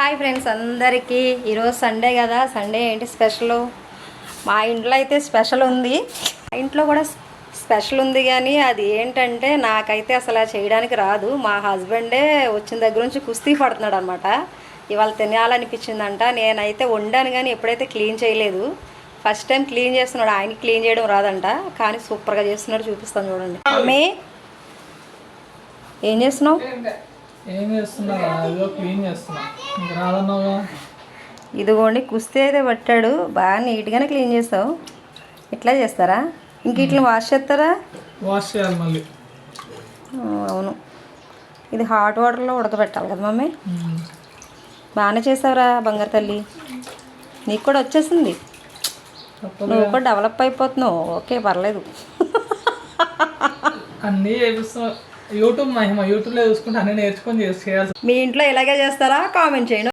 Hi friends అందరికీ ఈరోజు Sunday కదా. సండే ఏంటి స్పెషల్? మా ఇంట్లో అయితే స్పెషల్ ఉంది, మా ఇంట్లో కూడా స్పెషల్ ఉంది. కానీ అది ఏంటంటే నాకైతే అసలు చేయడానికి రాదు. మా హస్బెండే వచ్చిన దగ్గర నుంచి కుస్తీ పడుతున్నాడు అనమాట. ఇవాళ తినాలనిపించిందంట. నేనైతే వండాను కానీ ఎప్పుడైతే క్లీన్ చేయలేదు. ఫస్ట్ టైం క్లీన్ చేస్తున్నాడు. ఆయనకి క్లీన్ చేయడం రాదంట, కానీ సూపర్గా చేస్తున్నాడు. చూపిస్తాను చూడండి. మమ్మీ ఏం చేస్తున్నావు? ఏం చేస్తున్నారా? క్లీన్ చేస్తున్నా. ఇంకా రాదన్నావుగా. ఇదిగోండి కుస్తీ అయితే పట్టాడు. బాగా నీట్గానే క్లీన్ చేస్తావు. ఇట్లా చేస్తారా? ఇంక ఇట్లా వాష్ చేస్తారా? వాష్ చేయాలి మళ్ళీ. అవును, ఇది హాట్ వాటర్లో ఉడకబెట్టాలి కదా మమ్మీ. బాగానే చేసావురా బంగారు తల్లి. నీకు కూడా వచ్చేసింది, నువ్వు కూడా డెవలప్ అయిపోతున్నావు. ఓకే, పర్లేదు. అన్నీ చేపిస్తున్నా. యూట్యూబ్ మహిమ. యూట్యూబ్లో చూసుకుంటే అన్నీ నేర్చుకొని చేయాలి. మీ ఇంట్లో ఇలాగే చేస్తారా? కామెంట్ చేయండి.